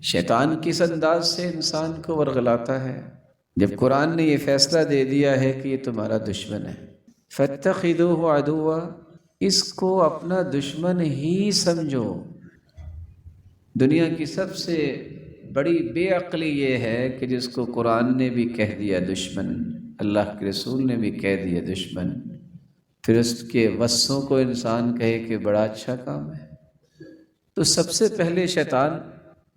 شیطان کس انداز سے انسان کو ورغلاتا ہے؟ جب قرآن نے یہ فیصلہ دے دیا ہے کہ یہ تمہارا دشمن ہے، فَاتَّخِذُوهُ عَدُوًّا، اس کو اپنا دشمن ہی سمجھو۔ دنیا کی سب سے بڑی بے عقلی یہ ہے کہ جس کو قرآن نے بھی کہہ دیا دشمن، اللہ کے رسول نے بھی کہہ دیا دشمن، پھر اس کے وصفوں کو انسان کہے کہ بڑا اچھا کام ہے۔ تو سب سے پہلے شیطان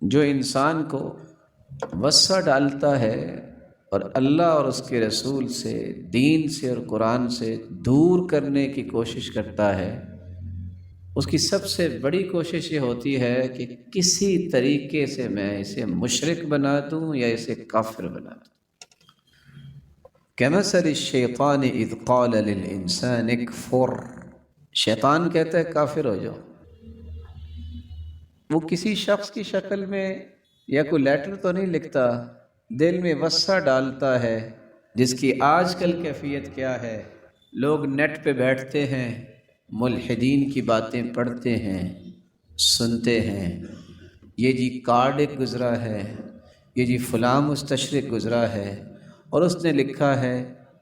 جو انسان کو وصفہ ڈالتا ہے اور اللہ اور اس کے رسول سے، دین سے اور قرآن سے دور کرنے کی کوشش کرتا ہے، اس کی سب سے بڑی کوشش یہ ہوتی ہے کہ کسی طریقے سے میں اسے مشرک بنا دوں یا اسے کافر بنا دوں۔ کمثل الشیطان اذ قال للانسان اکفر، شیطان کہتا ہے کافر ہو جاؤ۔ وہ کسی شخص کی شکل میں یا کوئی لیٹر تو نہیں لکھتا، دل میں وصفہ ڈالتا ہے، جس کی آج کل کیفیت کیا ہے؟ لوگ نیٹ پہ بیٹھتے ہیں، ملحدین کی باتیں پڑھتے ہیں، سنتے ہیں، یہ جی کارڈ ایک گزرا ہے، یہ جی فلاں مستشرق گزرا ہے اور اس نے لکھا ہے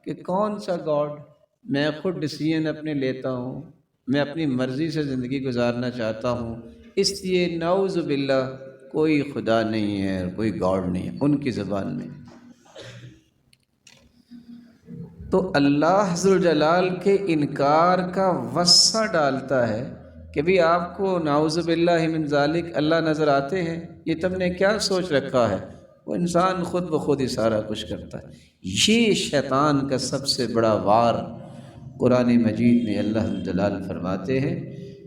کہ کون سا گاڈ، میں خود ڈیسیژن اپنے لیتا ہوں، میں اپنی مرضی سے زندگی گزارنا چاہتا ہوں، اس لیے نعوذ باللہ کوئی خدا نہیں ہے اور کوئی گاڈ نہیں ہے ان کی زبان میں۔ تو اللہ ذوالجلال کے انکار کا وصفہ ڈالتا ہے کہ بھی آپ کو نعوذ باللہ من ذالک اللہ نظر آتے ہیں، یہ تم نے کیا سوچ رکھا ہے؟ وہ انسان خود بخود ہی سارا کچھ کرتا ہے۔ یہ شیطان کا سب سے بڑا وار قرآن مجید میں اللہ جلال فرماتے ہیں،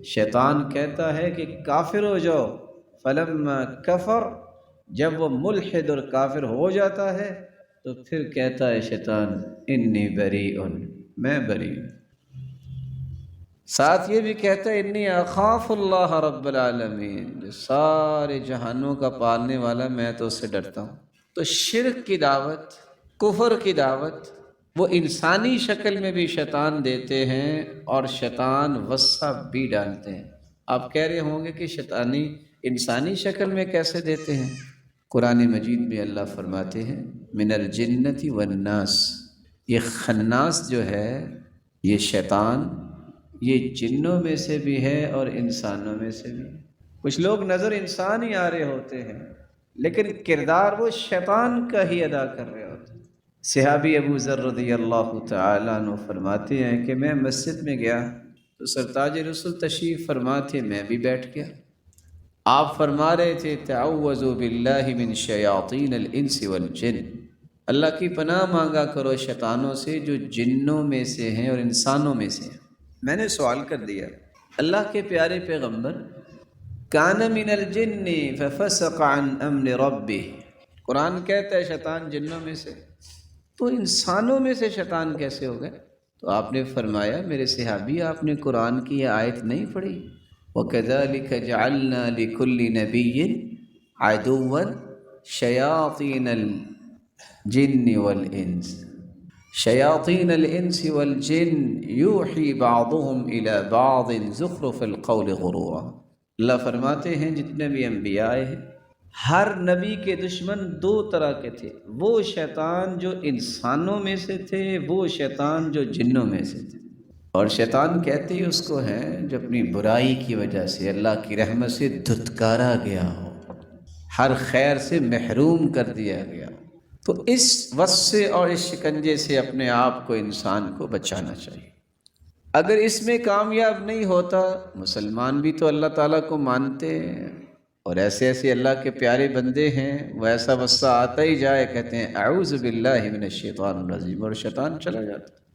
شیطان کہتا ہے کہ کافر ہو جاؤ، فلما کفر، جب وہ ملحد اور کافر ہو جاتا ہے تو پھر کہتا ہے شیطان انی بریء، میں بری ہوں۔ ساتھ یہ بھی کہتا ہے انی اخاف اللہ رب العالمین، جو سارے جہانوں کا پالنے والا، میں تو اس سے ڈرتا ہوں۔ تو شرک کی دعوت، کفر کی دعوت وہ انسانی شکل میں بھی شیطان دیتے ہیں اور شیطان وصفہ بھی ڈالتے ہیں۔ آپ کہہ رہے ہوں گے کہ شیطانی انسانی شکل میں کیسے دیتے ہیں؟ قرآن مجید میں اللہ فرماتے ہیں من الجنۃ والناس، یہ خناس جو ہے، یہ شیطان، یہ جنوں میں سے بھی ہے اور انسانوں میں سے بھی۔ کچھ لوگ نظر انسان ہی آ رہے ہوتے ہیں لیکن کردار وہ شیطان کا ہی ادا کر رہے ہوتے ہیں۔ صحابی ابو ذر رضی اللہ تعالیٰ عنہ فرماتے ہیں کہ میں مسجد میں گیا تو سرتاج رسول تشریف فرما تھے، میں بھی بیٹھ گیا۔ آپ فرما رہے تھے تعوذوا باللہ من شیاطین الانس والجن، اللہ کی پناہ مانگا کرو شیطانوں سے جو جنوں میں سے ہیں اور انسانوں میں سے ہیں۔ میں نے سوال کر دیا، اللہ کے پیارے پیغمبر، کان من الجن ففسق عن امر ربہ، قرآن کہتا ہے شیطان جنوں میں سے، تو انسانوں میں سے شیطان کیسے ہو گئے؟ تو آپ نے فرمایا میرے صحابی، آپ نے قرآن کی یہ آیت نہیں پڑھی؟ وَكَذَلِكَ جَعَلْنَا لِكُلِّ نَبِيٍّ عَدُوًّا شَيَاطِينَ الْجِنِّ وَالْإِنسِ شَيَاطِينَ الْإِنسِ وَالْجِنِّ يُوحِي بَعْضُهُمْ إِلَى بَعْضٍ زُخْرُفَ الْقَوْلِ غُرُورًا۔ اللہ فرماتے ہیں جتنے بھی انبیاء آئے ہیں، ہر نبی کے دشمن دو طرح کے تھے، وہ شیطان جو انسانوں میں سے تھے، وہ شیطان جو جنوں میں سے تھے۔ اور شیطان کہتے ہی اس کو ہیں جو اپنی برائی کی وجہ سے اللہ کی رحمت سے دھتکارا گیا ہو، ہر خیر سے محروم کر دیا گیا ہو۔ تو اس وصف سے اور اس شکنجے سے اپنے آپ کو انسان کو بچانا چاہیے۔ اگر اس میں کامیاب نہیں ہوتا، مسلمان بھی تو اللہ تعالیٰ کو مانتے ہیں اور ایسے ایسے اللہ کے پیارے بندے ہیں، وہ ایسا وصفہ آتا ہی جائے، کہتے ہیں اعوذ باللہ من الشیطان الرجیم، اور شیطان چلا جاتا ہے۔